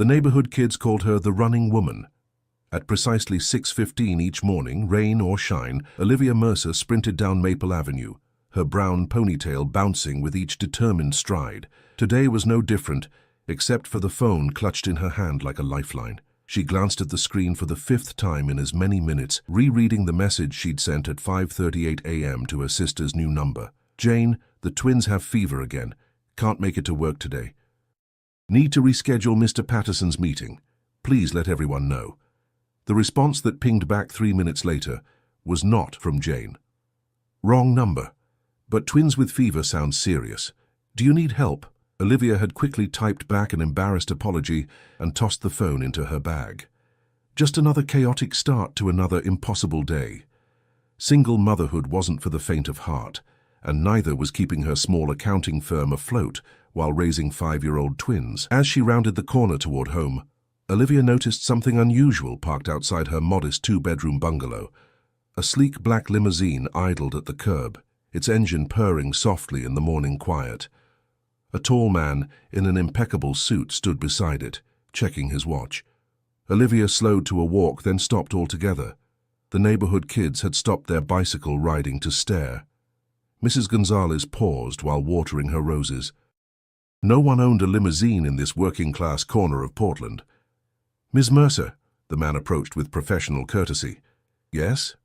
The neighborhood kids called her the running woman. At precisely 6:15 each morning, rain or shine, Olivia Mercer sprinted down Maple Avenue, her brown ponytail bouncing with each determined stride. Today was no different, except for the phone clutched in her hand like a lifeline. She glanced at the screen for the 5th time in as many minutes, rereading the message she'd sent at 5:38 a.m. to her sister's new number. Jane, the twins have fever again. Can't make it to work today. Need to reschedule Mr. Patterson's meeting. Please let everyone know. The response that pinged back 3 minutes later was not from Jane. Wrong number. But twins with fever sounds serious. Do you need help? Olivia had quickly typed back an embarrassed apology and tossed the phone into her bag. Just another chaotic start to another impossible day. Single motherhood wasn't for the faint of heart, and neither was keeping her small accounting firm afloat while raising 5-year-old twins. As she rounded the corner toward home, Olivia noticed something unusual parked outside her modest 2-bedroom bungalow. A sleek black limousine idled at the curb, its engine purring softly in the morning quiet. A tall man in an impeccable suit stood beside it, checking his watch. Olivia slowed to a walk, then stopped altogether. The neighborhood kids had stopped their bicycle riding to stare. Mrs. Gonzalez paused while watering her roses. No one owned a limousine in this working-class corner of Portland. "Miss Mercer," the man approached with professional courtesy. "Yes?"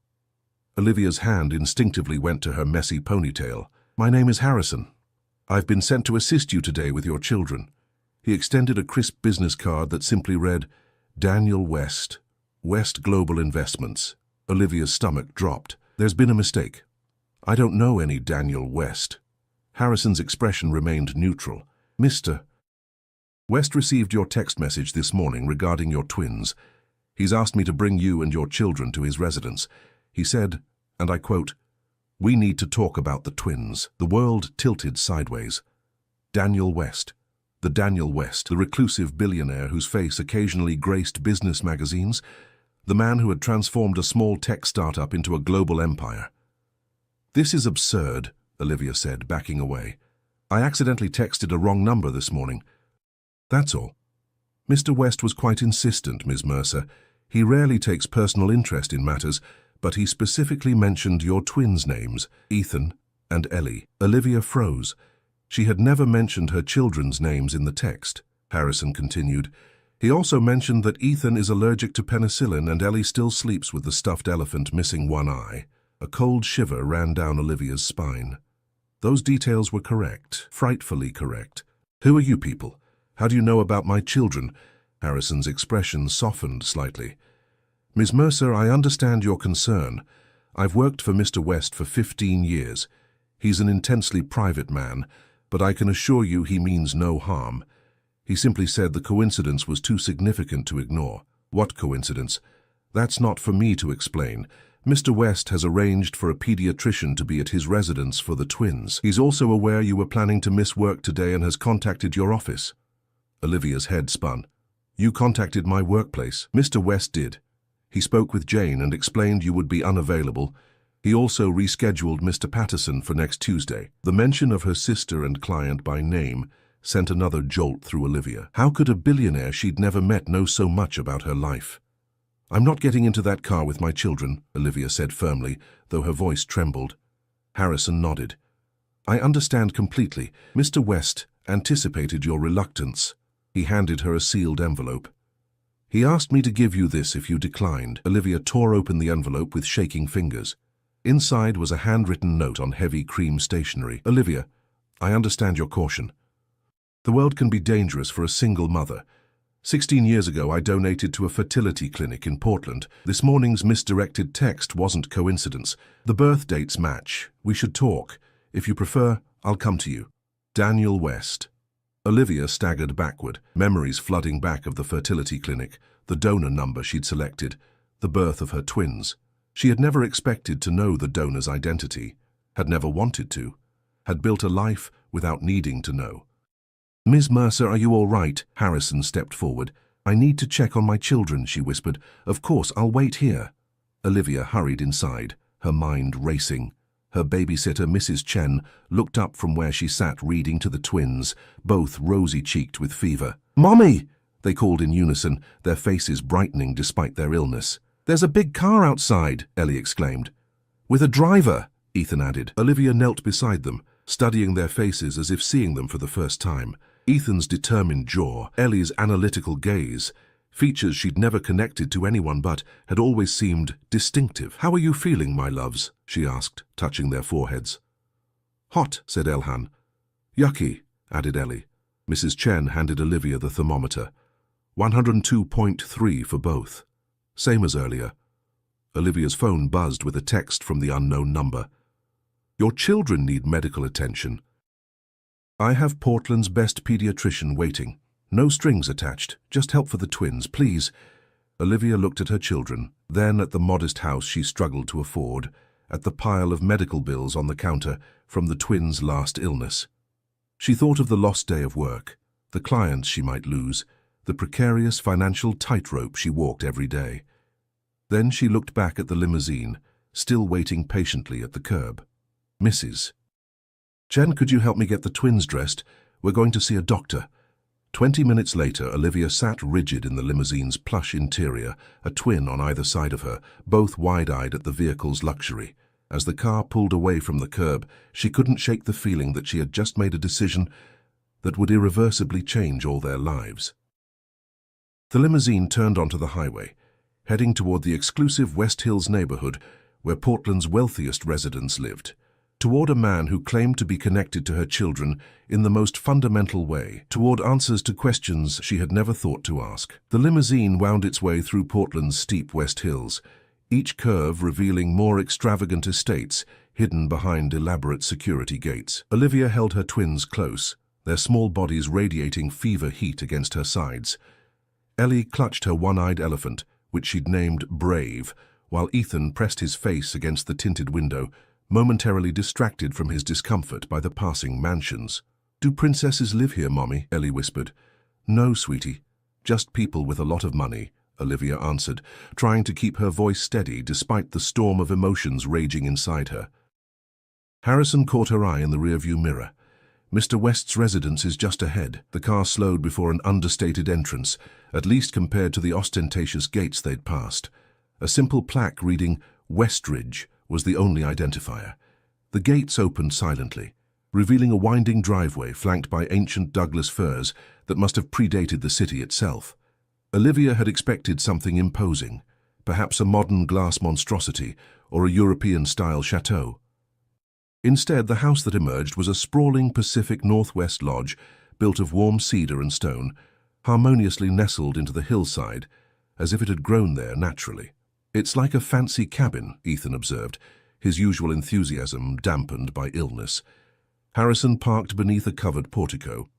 Olivia's hand instinctively went to her messy ponytail. "My name is Harrison. I've been sent to assist you today with your children." He extended a crisp business card that simply read, "Daniel West, West Global Investments." Olivia's stomach dropped. "There's been a mistake. I don't know any Daniel West." Harrison's expression remained neutral. "Mr. West received your text message this morning regarding your twins. He's asked me to bring you and your children to his residence. He said, and I quote, 'We need to talk about the twins.'" The world tilted sideways. Daniel West. The Daniel West, the reclusive billionaire whose face occasionally graced business magazines. The man who had transformed a small tech startup into a global empire. "This is absurd," Olivia said, backing away. "I accidentally texted a wrong number this morning. That's all." Mr. West was quite insistent, Ms. Mercer. He rarely takes personal interest in matters, but he specifically mentioned your twins' names, Ethan and Ellie. Olivia froze. She had never mentioned her children's names in the text. Harrison continued. "He also mentioned that Ethan is allergic to penicillin and Ellie still sleeps with the stuffed elephant missing one eye." A cold shiver ran down Olivia's spine. Those details were correct, frightfully correct. "Who are you people? How do you know about my children?" Harrison's expression softened slightly. "Ms. Mercer, I understand your concern. I've worked for Mr. West for 15 years. He's an intensely private man, but I can assure you he means no harm. He simply said the coincidence was too significant to ignore." "What coincidence?" "That's not for me to explain. Mr. West has arranged for a pediatrician to be at his residence for the twins. He's also aware you were planning to miss work today and has contacted your office." Olivia's head spun. "You contacted my workplace?" "Mr. West did. He spoke with Jane and explained you would be unavailable. He also rescheduled Mr. Patterson for next Tuesday." The mention of her sister and client by name sent another jolt through Olivia. How could a billionaire she'd never met know so much about her life? "I'm not getting into that car with my children," Olivia said firmly, though her voice trembled. Harrison nodded. "I understand completely. Mr. West anticipated your reluctance." He handed her a sealed envelope. "He asked me to give you this if you declined." Olivia tore open the envelope with shaking fingers. Inside was a handwritten note on heavy cream stationery. "Olivia, I understand your caution. The world can be dangerous for a single mother. 16 years ago, I donated to a fertility clinic in Portland. This morning's misdirected text wasn't coincidence. The birth dates match. We should talk. If you prefer, I'll come to you. Daniel West." Olivia staggered backward, memories flooding back of the fertility clinic, the donor number she'd selected, the birth of her twins. She had never expected to know the donor's identity, had never wanted to, had built a life without needing to know. "Ms. Mercer, are you all right?" Harrison stepped forward. "I need to check on my children," she whispered. "Of course, I'll wait here." Olivia hurried inside, her mind racing. Her babysitter, Mrs. Chen, looked up from where she sat reading to the twins, both rosy-cheeked with fever. "Mommy!" They called in unison, their faces brightening despite their illness. "There's a big car outside," Ellie exclaimed. "With a driver," Ethan added. Olivia knelt beside them, studying their faces as if seeing them for the first time. Ethan's determined jaw, Ellie's analytical gaze, features she'd never connected to anyone but had always seemed distinctive. "How are you feeling, my loves?" she asked, touching their foreheads. "Hot," said Elhan. "Yucky," added Ellie. Mrs. Chen handed Olivia the thermometer. 102.3 for both. Same as earlier. Olivia's phone buzzed with a text from the unknown number. "Your children need medical attention. I have Portland's best pediatrician waiting. No strings attached, just help for the twins, please." Olivia looked at her children, then at the modest house she struggled to afford, at the pile of medical bills on the counter from the twins' last illness. She thought of the lost day of work, the clients she might lose, the precarious financial tightrope she walked every day. Then she looked back at the limousine, still waiting patiently at the curb. "Mrs. Chen, could you help me get the twins dressed? We're going to see a doctor." 20 minutes later, Olivia sat rigid in the limousine's plush interior, a twin on either side of her, both wide-eyed at the vehicle's luxury. As the car pulled away from the curb, she couldn't shake the feeling that she had just made a decision that would irreversibly change all their lives. The limousine turned onto the highway, heading toward the exclusive West Hills neighborhood where Portland's wealthiest residents lived, toward a man who claimed to be connected to her children in the most fundamental way, toward answers to questions she had never thought to ask. The limousine wound its way through Portland's steep West Hills, each curve revealing more extravagant estates hidden behind elaborate security gates. Olivia held her twins close, their small bodies radiating fever heat against her sides. Ellie clutched her one-eyed elephant, which she'd named Brave, while Ethan pressed his face against the tinted window, momentarily distracted from his discomfort by the passing mansions. "Do princesses live here, Mommy?" Ellie whispered. "No, sweetie. Just people with a lot of money," Olivia answered, trying to keep her voice steady despite the storm of emotions raging inside her. Harrison caught her eye in the rearview mirror. "Mr. West's residence is just ahead." The car slowed before an understated entrance, at least compared to the ostentatious gates they'd passed. A simple plaque reading Westridge was the only identifier. The gates opened silently, revealing a winding driveway flanked by ancient Douglas firs that must have predated the city itself. Olivia had expected something imposing, perhaps a modern glass monstrosity or a European-style chateau. Instead, the house that emerged was a sprawling Pacific Northwest lodge built of warm cedar and stone, harmoniously nestled into the hillside, as if it had grown there naturally. "It's like a fancy cabin," Ethan observed, his usual enthusiasm dampened by illness. Harrison parked beneath a covered portico.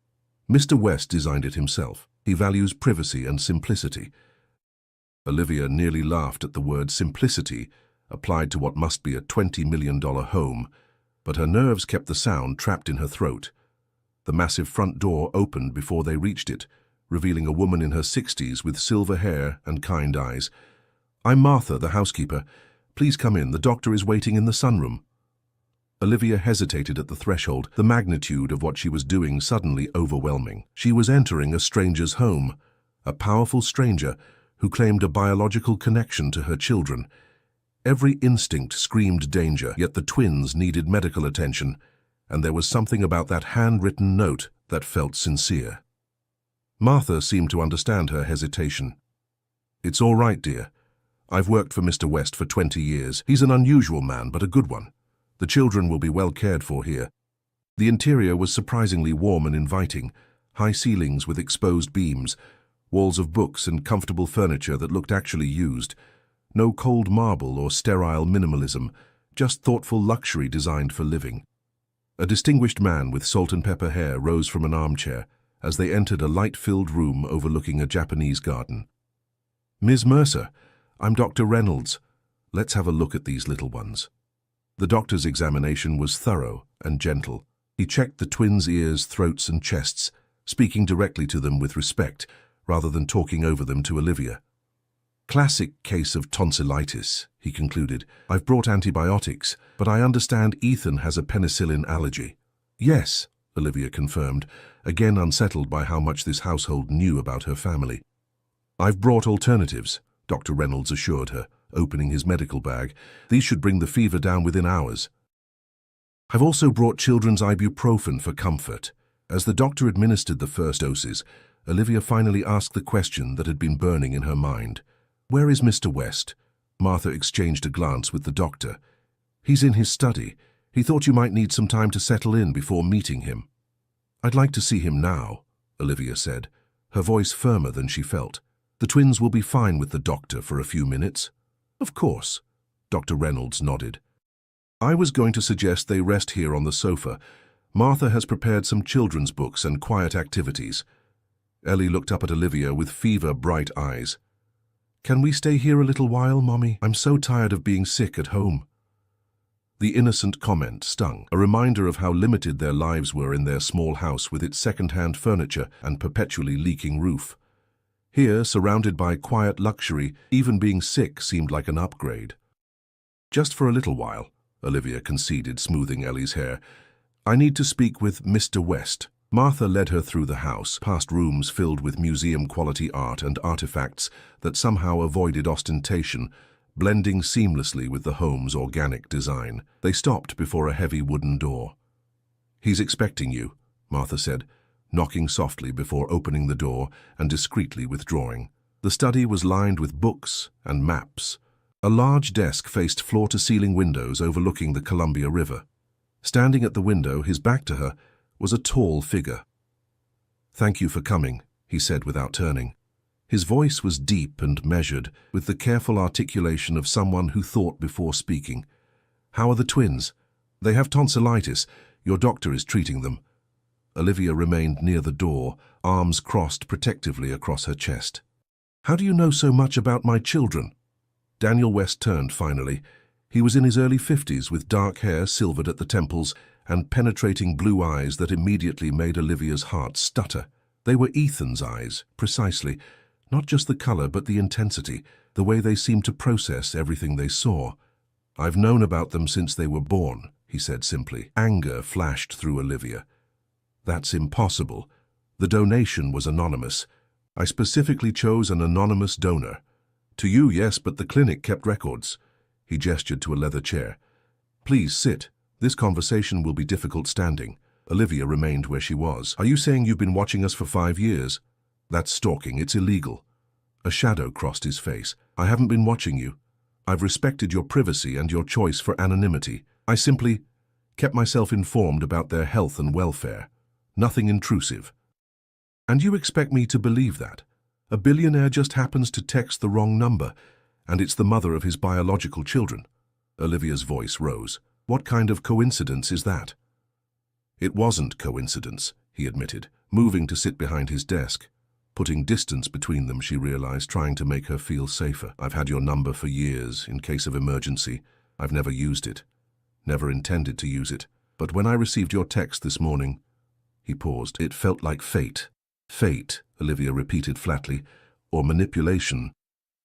"Mr. West designed it himself. He values privacy and simplicity." Olivia nearly laughed at the word simplicity applied to what must be a $20 million home, but her nerves kept the sound trapped in her throat. The massive front door opened before they reached it, revealing a woman in her 60s with silver hair and kind eyes. "I'm Martha, the housekeeper. Please come in. The doctor is waiting in the sunroom." Olivia hesitated at the threshold, the magnitude of what she was doing suddenly overwhelming. She was entering a stranger's home, a powerful stranger who claimed a biological connection to her children. Every instinct screamed danger, yet the twins needed medical attention, and there was something about that handwritten note that felt sincere. Martha seemed to understand her hesitation. "It's all right, dear. I've worked for Mr. West for 20 years. He's an unusual man, but a good one. The children will be well cared for here." The interior was surprisingly warm and inviting, high ceilings with exposed beams, walls of books and comfortable furniture that looked actually used. No cold marble or sterile minimalism, just thoughtful luxury designed for living. A distinguished man with salt and pepper hair rose from an armchair as they entered a light-filled room overlooking a Japanese garden. "Ms. Mercer, I'm Dr. Reynolds. Let's have a look at these little ones." The doctor's examination was thorough and gentle. He checked the twins' ears, throats, and chests, speaking directly to them with respect, rather than talking over them to Olivia. "Classic case of tonsillitis," he concluded. "I've brought antibiotics, but I understand Ethan has a penicillin allergy." "Yes," Olivia confirmed, again unsettled by how much this household knew about her family. "I've brought alternatives," Dr. Reynolds assured her, opening his medical bag. "These should bring the fever down within hours. I've also brought children's ibuprofen for comfort." As the doctor administered the first doses, Olivia finally asked the question that had been burning in her mind. "Where is Mr. West?" Martha exchanged a glance with the doctor. "He's in his study. He thought you might need some time to settle in before meeting him." "I'd like to see him now," Olivia said, her voice firmer than she felt. "The twins will be fine with the doctor for a few minutes." "Of course," Dr. Reynolds nodded. "I was going to suggest they rest here on the sofa. Martha has prepared some children's books and quiet activities." Ellie looked up at Olivia with fever-bright eyes. "Can we stay here a little while, Mommy? I'm so tired of being sick at home." The innocent comment stung, a reminder of how limited their lives were in their small house with its second-hand furniture and perpetually leaking roof. Here, surrounded by quiet luxury, even being sick seemed like an upgrade. "Just for a little while," Olivia conceded, smoothing Ellie's hair. "I need to speak with Mr. West." Martha led her through the house, past rooms filled with museum-quality art and artifacts that somehow avoided ostentation, blending seamlessly with the home's organic design. They stopped before a heavy wooden door. "He's expecting you," Martha said, knocking softly before opening the door and discreetly withdrawing. The study was lined with books and maps. A large desk faced floor-to-ceiling windows overlooking the Columbia River. Standing at the window, his back to her, was a tall figure. "Thank you for coming," he said without turning. His voice was deep and measured, with the careful articulation of someone who thought before speaking. "How are the twins?" "They have tonsillitis. Your doctor is treating them." Olivia remained near the door, arms crossed protectively across her chest. "How do you know so much about my children?" Daniel West turned finally. He was in his early 50s, with dark hair silvered at the temples and penetrating blue eyes that immediately made Olivia's heart stutter. They were Ethan's eyes, precisely. Not just the color, but the intensity, the way they seemed to process everything they saw. "I've known about them since they were born," he said simply. Anger flashed through Olivia. "That's impossible. The donation was anonymous. I specifically chose an anonymous donor. To you, yes, but the clinic kept records." He gestured to a leather chair. "Please sit. This conversation will be difficult standing." Olivia remained where she was. "Are you saying you've been watching us for 5 years? That's stalking. It's illegal." A shadow crossed his face. "I haven't been watching you. I've respected your privacy and your choice for anonymity. I simply kept myself informed about their health and welfare. Nothing intrusive." "And you expect me to believe that? A billionaire just happens to text the wrong number, and it's the mother of his biological children." Olivia's voice rose. "What kind of coincidence is that?" "It wasn't coincidence," he admitted, moving to sit behind his desk. Putting distance between them, she realized, trying to make her feel safer. "I've had your number for years, in case of emergency. I've never used it. Never intended to use it. But when I received your text this morning..." He paused. "It felt like fate." "Fate," Olivia repeated flatly, "or manipulation."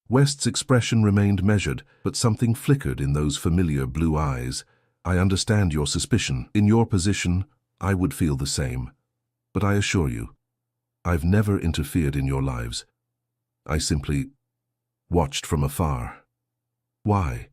West's expression remained measured, but something flickered in those familiar blue eyes. "I understand your suspicion. In your position, I would feel the same. But I assure you, I've never interfered in your lives. I simply watched from afar." "Why?"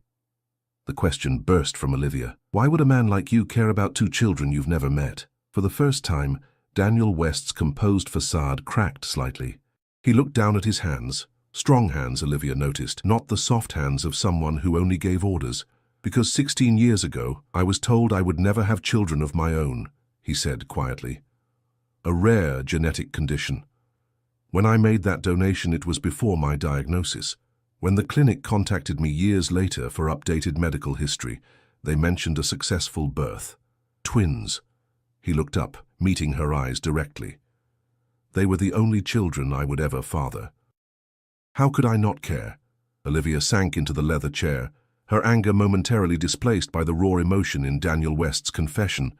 The question burst from Olivia. "Why would a man like you care about 2 children you've never met?" For the first time, Daniel West's composed facade cracked slightly. He looked down at his hands. Strong hands, Olivia noticed, not the soft hands of someone who only gave orders. "Because 16 years ago, I was told I would never have children of my own," he said quietly. "A rare genetic condition. When I made that donation, it was before my diagnosis. When the clinic contacted me years later for updated medical history, they mentioned a successful birth. Twins." He looked up, meeting her eyes directly. "They were the only children I would ever father." "How could I not care?" Olivia sank into the leather chair, her anger momentarily displaced by the raw emotion in Daniel West's confession.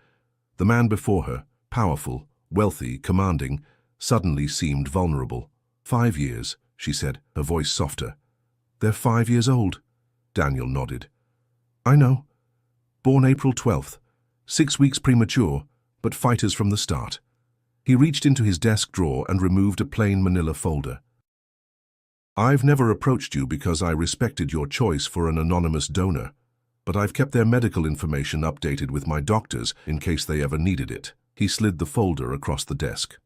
The man before her, powerful, wealthy, commanding, suddenly seemed vulnerable. 5 years, she said, her voice softer. "They're 5 years old." Daniel nodded. "I know. Born April 12th. 6 weeks premature, but fighters from the start. He reached into his desk drawer and removed a plain manila folder. I've never approached you because I respected your choice for an anonymous donor, but I've kept their medical information updated with my doctors in case they ever needed it. He slid the folder across the desk.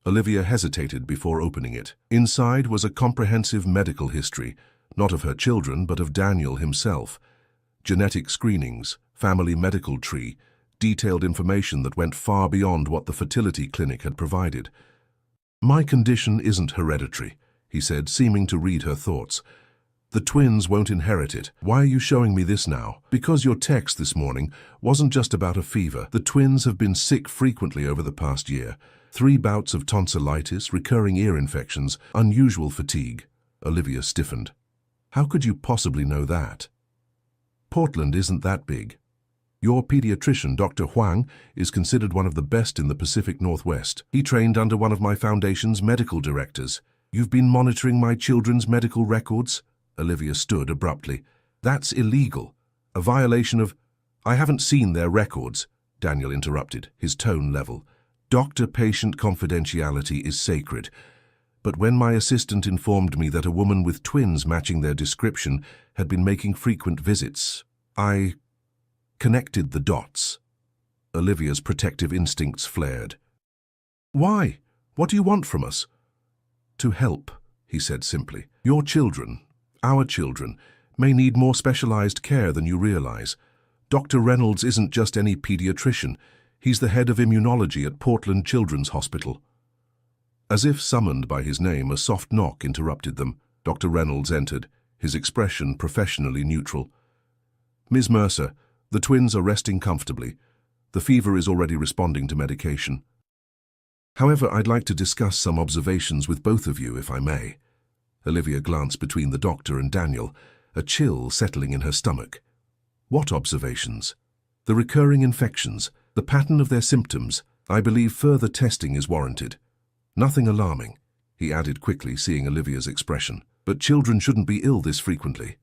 Olivia hesitated before opening it. Inside was a comprehensive medical history, not of her children, but of Daniel himself. Genetic screenings, family medical tree, detailed information that went far beyond what the fertility clinic had provided. My condition isn't hereditary, he said, seeming to read her thoughts. The twins won't inherit it. Why are you showing me this now? Because your text this morning wasn't just about a fever. The twins have been sick frequently over the past year. 3 bouts of tonsillitis, recurring ear infections, unusual fatigue. Olivia stiffened. How could you possibly know that? Portland isn't that big. Your pediatrician, Dr. Huang, is considered one of the best in the Pacific Northwest. He trained under one of my foundation's medical directors. You've been monitoring my children's medical records? Olivia stood abruptly. That's illegal. A violation of... I haven't seen their records, Daniel interrupted, his tone level. Doctor-patient confidentiality is sacred. But when my assistant informed me that a woman with twins matching their description had been making frequent visits, I connected the dots. Olivia's protective instincts flared. Why? What do you want from us? To help, he said simply. Your children, our children, may need more specialized care than you realize. Dr. Reynolds isn't just any pediatrician. He's the head of immunology at Portland Children's Hospital. As if summoned by his name, a soft knock interrupted them. Dr. Reynolds entered, his expression professionally neutral. Ms. Mercer, the twins are resting comfortably. The fever is already responding to medication. However, I'd like to discuss some observations with both of you, if I may. Olivia glanced between the doctor and Daniel, a chill settling in her stomach. What observations? The recurring infections, the pattern of their symptoms. I believe further testing is warranted. Nothing alarming, he added quickly, seeing Olivia's expression. But children shouldn't be ill this frequently.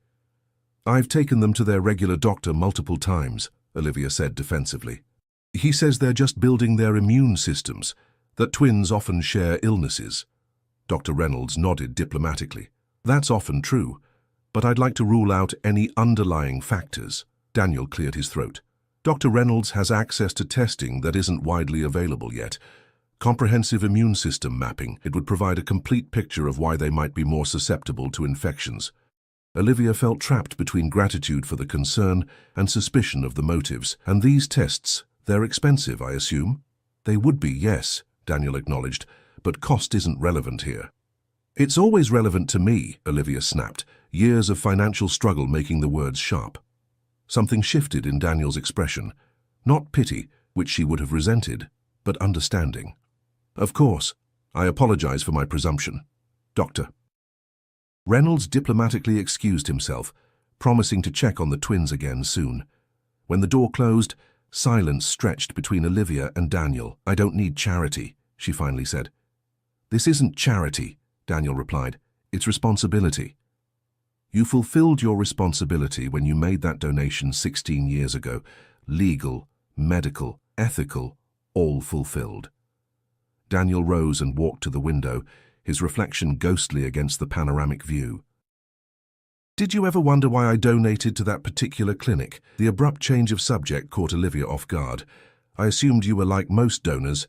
I've taken them to their regular doctor multiple times, Olivia said defensively. He says they're just building their immune systems, that twins often share illnesses. Dr. Reynolds nodded diplomatically. That's often true, but I'd like to rule out any underlying factors. Daniel cleared his throat. Dr. Reynolds has access to testing that isn't widely available yet. Comprehensive immune system mapping. It would provide a complete picture of why they might be more susceptible to infections. Olivia felt trapped between gratitude for the concern and suspicion of the motives. And these tests, they're expensive, I assume? They would be, yes, Daniel acknowledged, but cost isn't relevant here. It's always relevant to me, Olivia snapped, years of financial struggle making the words sharp. Something shifted in Daniel's expression. Not pity, which she would have resented, but understanding. Of course, I apologize for my presumption. Doctor. Reynolds diplomatically excused himself, promising to check on the twins again soon. When the door closed, silence stretched between Olivia and Daniel. I don't need charity, she finally said. This isn't charity, Daniel replied. It's responsibility. You fulfilled your responsibility when you made that donation 16 years ago. Legal, medical, ethical, all fulfilled. Daniel rose and walked to the window, his reflection ghostly against the panoramic view. Did you ever wonder why I donated to that particular clinic? The abrupt change of subject caught Olivia off guard. I assumed you were like most donors.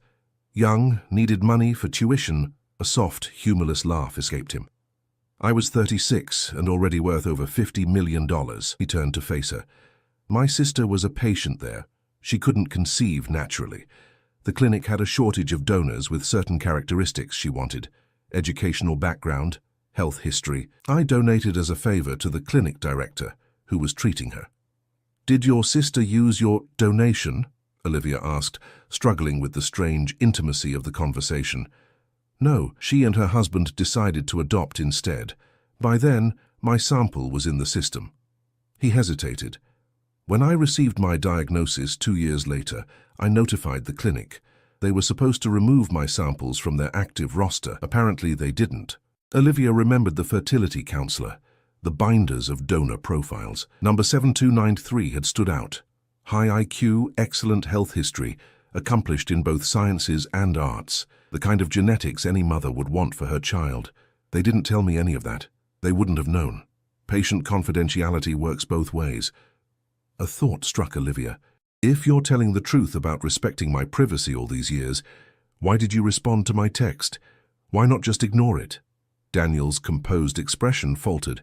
Young, needed money for tuition. A soft, humorless laugh escaped him. I was 36 and already worth over $50 million. He turned to face her. My sister was a patient there. She couldn't conceive naturally. The clinic had a shortage of donors with certain characteristics she wanted. Educational background, health history. I donated as a favor to the clinic director, who was treating her. Did your sister use your donation? Olivia asked, struggling with the strange intimacy of the conversation. No, she and her husband decided to adopt instead. By then, my sample was in the system. He hesitated. When I received my diagnosis 2 years later, I notified the clinic. They were supposed to remove my samples from their active roster. Apparently they didn't. Olivia remembered the fertility counselor, the binders of donor profiles. Number 7293 had stood out. High IQ, excellent health history, accomplished in both sciences and arts, the kind of genetics any mother would want for her child. They didn't tell me any of that. They wouldn't have known. Patient confidentiality works both ways. A thought struck Olivia. If you're telling the truth about respecting my privacy all these years, why did you respond to my text? Why not just ignore it? Daniel's composed expression faltered.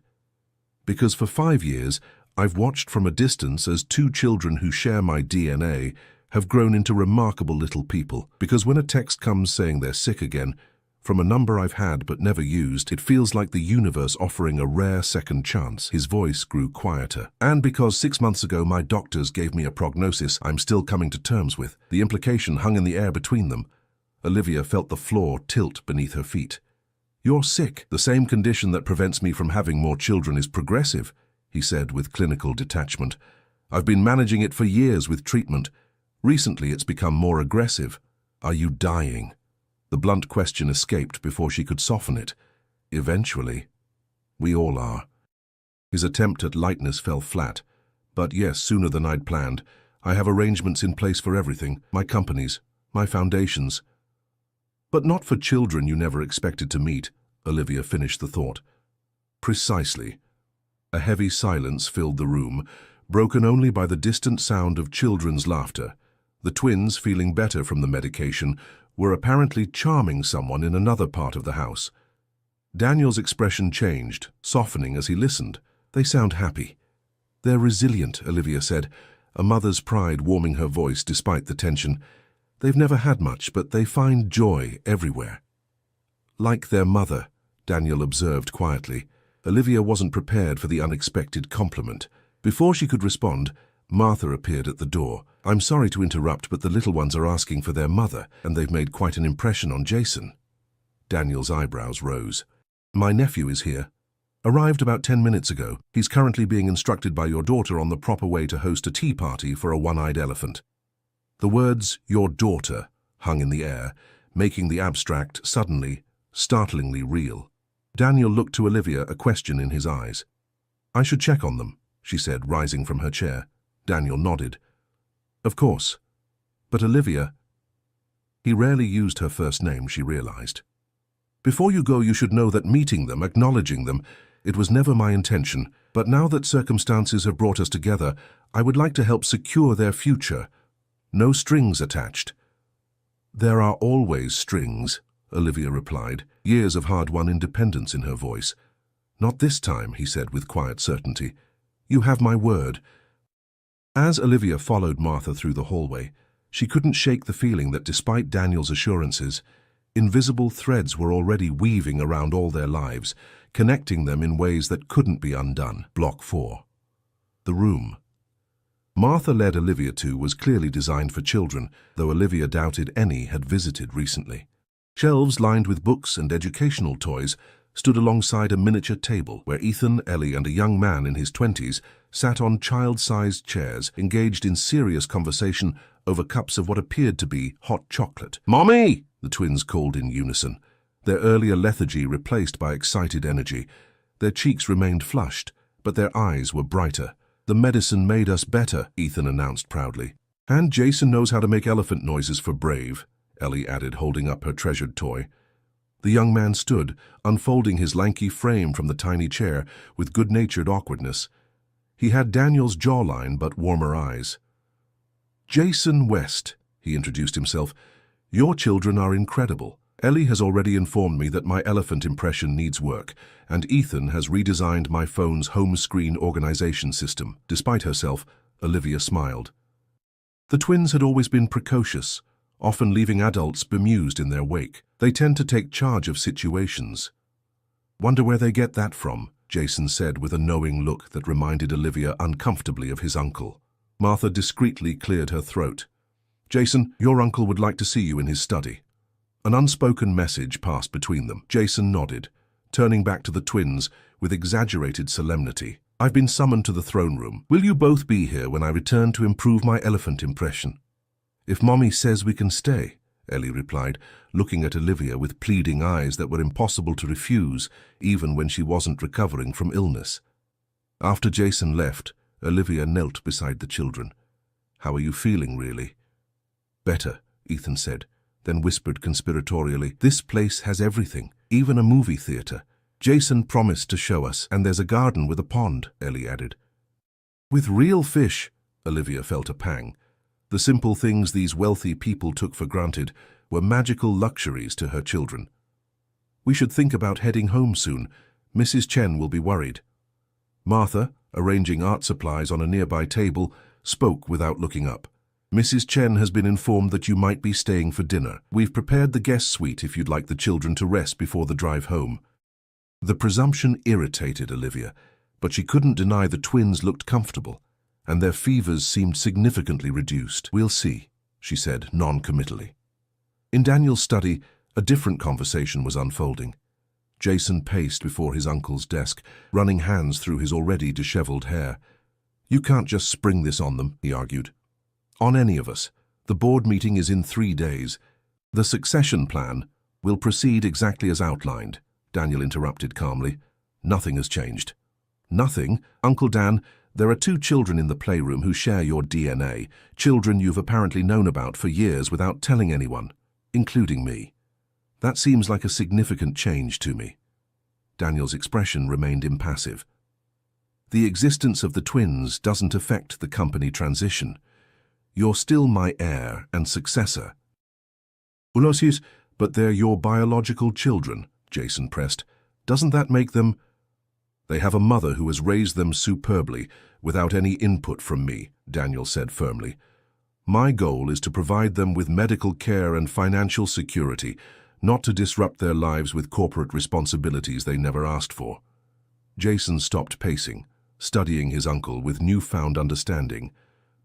Because for 5 years, I've watched from a distance as 2 children who share my DNA have grown into remarkable little people. Because when a text comes saying they're sick again, from a number I've had but never used, it feels like the universe offering a rare second chance. His voice grew quieter. And because 6 months ago my doctors gave me a prognosis I'm still coming to terms with. The implication hung in the air between them. Olivia felt the floor tilt beneath her feet. You're sick. The same condition that prevents me from having more children is progressive, he said with clinical detachment. I've been managing it for years with treatment. Recently it's become more aggressive. Are you dying? The blunt question escaped before she could soften it. Eventually. We all are. His attempt at lightness fell flat. But yes, sooner than I'd planned. I have arrangements in place for everything. My companies, my foundations. But not for children you never expected to meet, Olivia finished the thought. Precisely. A heavy silence filled the room, broken only by the distant sound of children's laughter. The twins, feeling better from the medication, were apparently charming someone in another part of the house. Daniel's expression changed, softening as he listened. They sound happy. They're resilient, Olivia said, a mother's pride warming her voice despite the tension. They've never had much, but they find joy everywhere. Like their mother, Daniel observed quietly. Olivia wasn't prepared for the unexpected compliment. Before she could respond, Martha appeared at the door. I'm sorry to interrupt, but the little ones are asking for their mother, and they've made quite an impression on Jason. Daniel's eyebrows rose. My nephew is here. Arrived about 10 minutes ago. He's currently being instructed by your daughter on the proper way to host a tea party for a one-eyed elephant. The words, your daughter, hung in the air, making the abstract suddenly, startlingly real. Daniel looked to Olivia, a question in his eyes. I should check on them, she said, rising from her chair. Daniel nodded. Of course. But Olivia... He rarely used her first name, she realized. Before you go, you should know that meeting them, acknowledging them, it was never my intention, but now that circumstances have brought us together, I would like to help secure their future. No strings attached. There are always strings, Olivia replied, years of hard-won independence in her voice. Not this time, he said with quiet certainty. You have my word. As Olivia followed Martha through the hallway, she couldn't shake the feeling that despite Daniel's assurances, invisible threads were already weaving around all their lives, connecting them in ways that couldn't be undone. Block 4. The room. Martha led Olivia to was clearly designed for children, though Olivia doubted any had visited recently. Shelves lined with books and educational toys stood alongside a miniature table where Ethan, Ellie, and a young man in his 20s sat on child-sized chairs, engaged in serious conversation over cups of what appeared to be hot chocolate. "Mommy!" the twins called in unison, their earlier lethargy replaced by excited energy. Their cheeks remained flushed, but their eyes were brighter. The medicine made us better, Ethan announced proudly. And Jason knows how to make elephant noises for Brave, Ellie added, holding up her treasured toy. The young man stood, unfolding his lanky frame from the tiny chair with good-natured awkwardness. He had Daniel's jawline but warmer eyes. Jason West, he introduced himself. Your children are incredible. Ellie has already informed me that my elephant impression needs work, and Ethan has redesigned my phone's home screen organization system. Despite herself, Olivia smiled. The twins had always been precocious, often leaving adults bemused in their wake. They tend to take charge of situations. Wonder where they get that from, Jason said with a knowing look that reminded Olivia uncomfortably of his uncle. Martha discreetly cleared her throat. Jason, your uncle would like to see you in his study. An unspoken message passed between them. Jason nodded, turning back to the twins with exaggerated solemnity. I've been summoned to the throne room. Will you both be here when I return to improve my elephant impression? If Mommy says we can stay, Ellie replied, looking at Olivia with pleading eyes that were impossible to refuse, even when she wasn't recovering from illness. After Jason left, Olivia knelt beside the children. How are you feeling, really? Better, Ethan said, then whispered conspiratorially, "This place has everything, even a movie theater. Jason promised to show us, and there's a garden with a pond," Ellie added. "With real fish," Olivia felt a pang. The simple things these wealthy people took for granted were magical luxuries to her children. "We should think about heading home soon. Mrs. Chen will be worried." Martha, arranging art supplies on a nearby table, spoke without looking up. "Mrs. Chen has been informed that you might be staying for dinner. We've prepared the guest suite if you'd like the children to rest before the drive home." The presumption irritated Olivia, but she couldn't deny the twins looked comfortable, and their fevers seemed significantly reduced. "We'll see," she said non-committally. In Daniel's study, a different conversation was unfolding. Jason paced before his uncle's desk, running hands through his already disheveled hair. "You can't just spring this on them," he argued. "On any of us. The board meeting is in 3 days. The succession plan will proceed exactly as outlined," Daniel interrupted calmly. "Nothing has changed." "Nothing? Uncle Dan, there are 2 children in the playroom who share your DNA, children you've apparently known about for years without telling anyone, including me. That seems like a significant change to me." Daniel's expression remained impassive. "The existence of the twins doesn't affect the company transition. You're still my heir and successor." "Ulosius, but they're your biological children," Jason pressed. "Doesn't that make them—" "They have a mother who has raised them superbly, without any input from me," Daniel said firmly. "My goal is to provide them with medical care and financial security, not to disrupt their lives with corporate responsibilities they never asked for." Jason stopped pacing, studying his uncle with newfound understanding.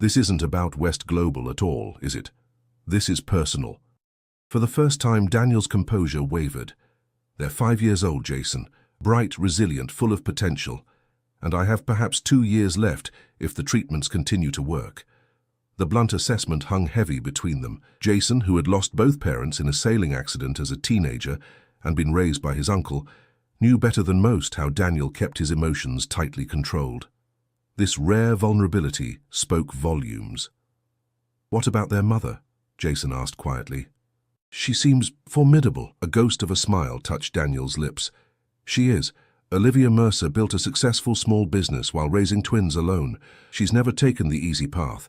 "This isn't about West Global at all, is it? This is personal." For the first time, Daniel's composure wavered. "They're 5 years old, Jason, bright, resilient, full of potential, and I have perhaps 2 years left if the treatments continue to work." The blunt assessment hung heavy between them. Jason, who had lost both parents in a sailing accident as a teenager and been raised by his uncle, knew better than most how Daniel kept his emotions tightly controlled. This rare vulnerability spoke volumes. "What about their mother?" Jason asked quietly. "She seems formidable." A ghost of a smile touched Daniel's lips. "She is. Olivia Mercer built a successful small business while raising twins alone. She's never taken the easy path.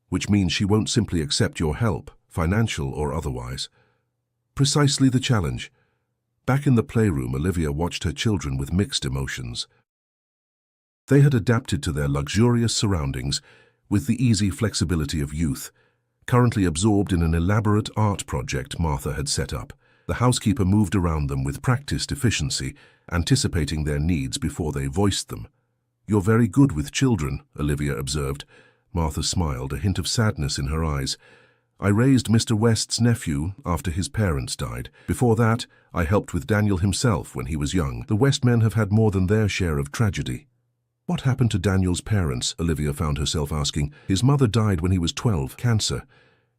Which means she won't simply accept your help, financial or otherwise." Precisely the challenge. Back in the playroom, Olivia watched her children with mixed emotions. They had adapted to their luxurious surroundings with the easy flexibility of youth, currently absorbed in an elaborate art project Martha had set up. The housekeeper moved around them with practiced efficiency, anticipating their needs before they voiced them. "You're very good with children," Olivia observed. Martha smiled, a hint of sadness in her eyes. "I raised Mr. West's nephew after his parents died. Before that, I helped with Daniel himself when he was young. The West men have had more than their share of tragedy." "What happened to Daniel's parents?" Olivia found herself asking. "His mother died when he was 12, cancer.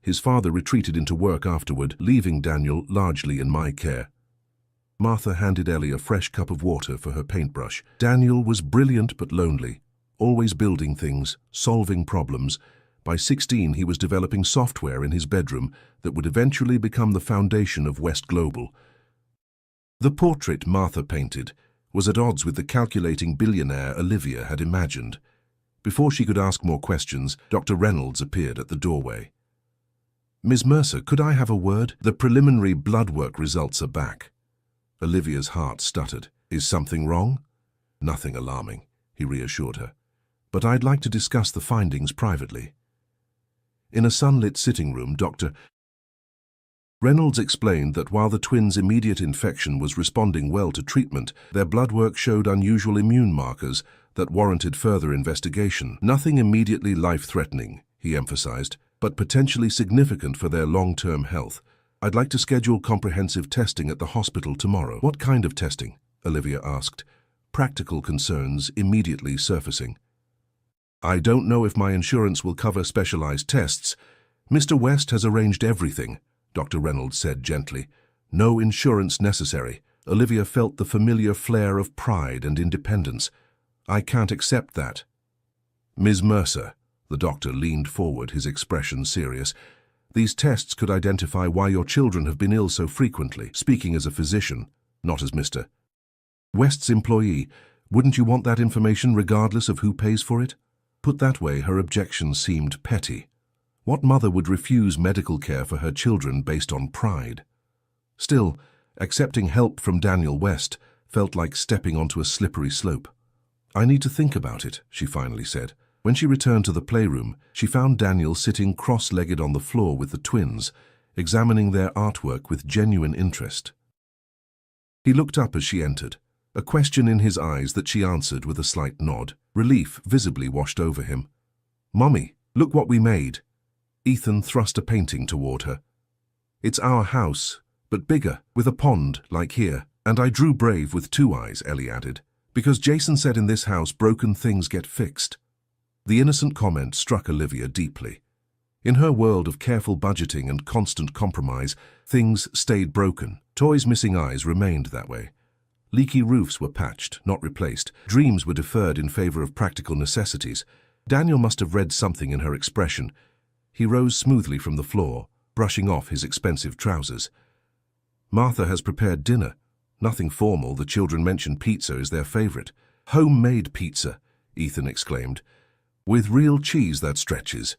His father retreated into work afterward, leaving Daniel largely in my care." Martha handed Ellie a fresh cup of water for her paintbrush. "Daniel was brilliant but lonely, always building things, solving problems. By 16, he was developing software in his bedroom that would eventually become the foundation of West Global." The portrait Martha painted was at odds with the calculating billionaire Olivia had imagined. Before she could ask more questions, Dr. Reynolds appeared at the doorway. "Ms. Mercer, could I have a word? The preliminary blood work results are back." Olivia's heart stuttered. "Is something wrong?" "Nothing alarming," he reassured her. "But I'd like to discuss the findings privately." In a sunlit sitting room, Dr. Reynolds explained that while the twins' immediate infection was responding well to treatment, their blood work showed unusual immune markers that warranted further investigation. "Nothing immediately life-threatening," he emphasized, "but potentially significant for their long-term health. I'd like to schedule comprehensive testing at the hospital tomorrow." "What kind of testing?" Olivia asked, practical concerns immediately surfacing. "I don't know if my insurance will cover specialized tests. Mr. West has arranged everything," Dr. Reynolds said gently. "No insurance necessary." Olivia felt the familiar flare of pride and independence. "I can't accept that." "Ms. Mercer," the doctor leaned forward, his expression serious, These tests could identify why your children have been ill so frequently. Speaking as a physician, not as Mr. West's employee, wouldn't you want that information regardless of who pays for it? Put that way, her objections seemed petty. What mother would refuse medical care for her children based on pride? Still, accepting help from Daniel West felt like stepping onto a slippery slope. I need to think about it, she finally said. When she returned to the playroom, she found Daniel sitting cross-legged on the floor with the twins, examining their artwork with genuine interest. He looked up as she entered, a question in his eyes that she answered with a slight nod. Relief visibly washed over him. "Mommy, look what we made." Ethan thrust a painting toward her. "It's our house, but bigger, with a pond, like here. And I drew brave with 2 eyes," Ellie added, "because Jason said in this house broken things get fixed." The innocent comment struck Olivia deeply. In her world of careful budgeting and constant compromise, things stayed broken. Toys' missing eyes remained that way. Leaky roofs were patched, not replaced. Dreams were deferred in favor of practical necessities. Daniel must have read something in her expression. He rose smoothly from the floor, brushing off his expensive trousers. "Martha has prepared dinner. Nothing formal, the children mentioned pizza is their favorite." "Homemade pizza," Ethan exclaimed. "With real cheese that stretches."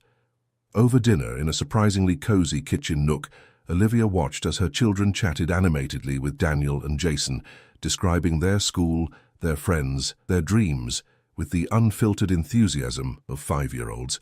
Over dinner, in a surprisingly cozy kitchen nook, Olivia watched as her children chatted animatedly with Daniel and Jason, describing their school, their friends, their dreams, with the unfiltered enthusiasm of 5-year-olds.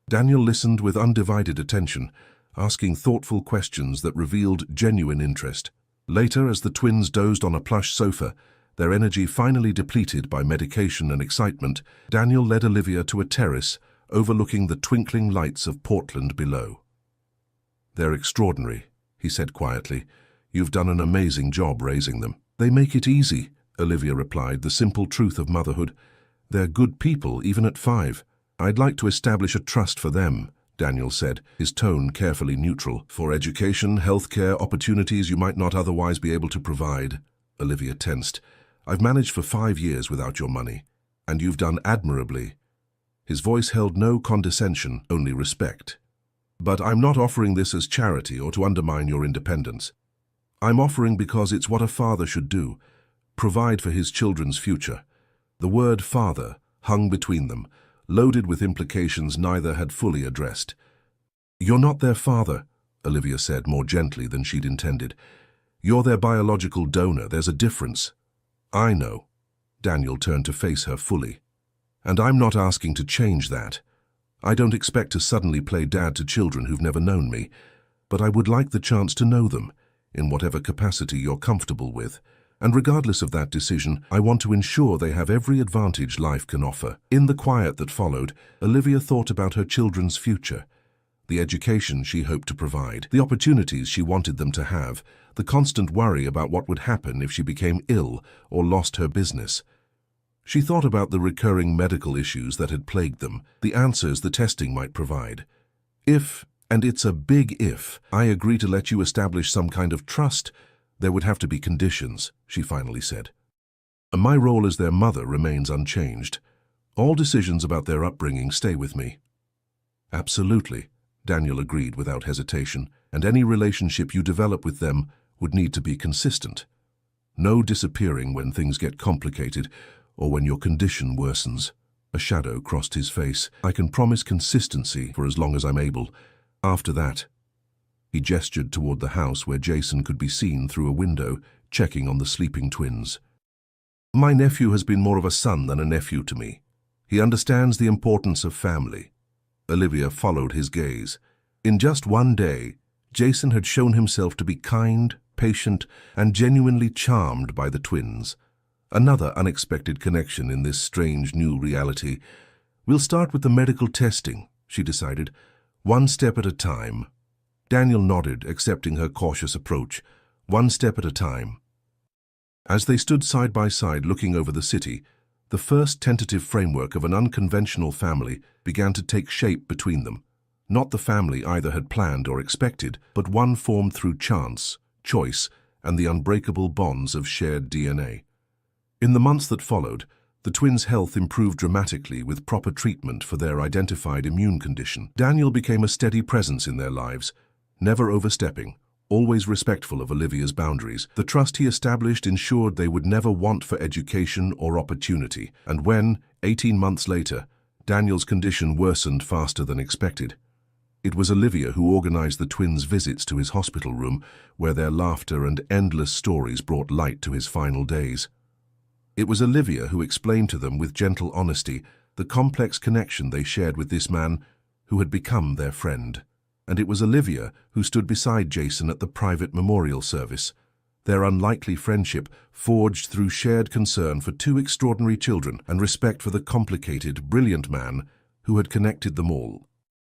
Daniel listened with undivided attention, asking thoughtful questions that revealed genuine interest. Later, as the twins dozed on a plush sofa, their energy finally depleted by medication and excitement, Daniel led Olivia to a terrace overlooking the twinkling lights of Portland below. "They're extraordinary," he said quietly. "You've done an amazing job raising them." "They make it easy," Olivia replied, the simple truth of motherhood. "They're good people, even at 5. I'd like to establish a trust for them," Daniel said, his tone carefully neutral. "For education, healthcare, opportunities you might not otherwise be able to provide." Olivia tensed. "I've managed for 5 years without your money, and you've done admirably." His voice held no condescension, only respect. "But I'm not offering this as charity or to undermine your independence. I'm offering because it's what a father should do, provide for his children's future." The word father hung between them, loaded with implications neither had fully addressed. "You're not their father," Olivia said more gently than she'd intended. "You're their biological donor. There's a difference." "I know." Daniel turned to face her fully. "And I'm not asking to change that. I don't expect to suddenly play dad to children who've never known me, but I would like the chance to know them, in whatever capacity you're comfortable with. And regardless of that decision, I want to ensure they have every advantage life can offer." In the quiet that followed, Olivia thought about her children's future, the education she hoped to provide, the opportunities she wanted them to have, the constant worry about what would happen if she became ill or lost her business. She thought about the recurring medical issues that had plagued them, the answers the testing might provide. "If, and it's a big if, I agree to let you establish some kind of trust, there would have to be conditions," she finally said. "My role as their mother remains unchanged. All decisions about their upbringing stay with me." "Absolutely," Daniel agreed without hesitation, "and any relationship you develop with them would need to be consistent. No disappearing when things get complicated or when your condition worsens." A shadow crossed his face. "I can promise consistency for as long as I'm able. After that..." He gestured toward the house where Jason could be seen through a window, checking on the sleeping twins. "My nephew has been more of a son than a nephew to me. He understands the importance of family." Olivia followed his gaze. In just one day, Jason had shown himself to be kind, patient, and genuinely charmed by the twins. Another unexpected connection in this strange new reality. "We'll start with the medical testing," she decided. "One step at a time." Daniel nodded, accepting her cautious approach. One step at a time. As they stood side by side looking over the city, the first tentative framework of an unconventional family began to take shape between them. Not the family either had planned or expected, but one formed through chance, choice, and the unbreakable bonds of shared DNA. In the months that followed, the twins' health improved dramatically with proper treatment for their identified immune condition. Daniel became a steady presence in their lives, never overstepping, always respectful of Olivia's boundaries. The trust he established ensured they would never want for education or opportunity, and when, 18 months later, Daniel's condition worsened faster than expected, it was Olivia who organized the twins' visits to his hospital room, where their laughter and endless stories brought light to his final days. It was Olivia who explained to them with gentle honesty the complex connection they shared with this man who had become their friend. And it was Olivia who stood beside Jason at the private memorial service, their unlikely friendship forged through shared concern for two extraordinary children and respect for the complicated, brilliant man who had connected them all.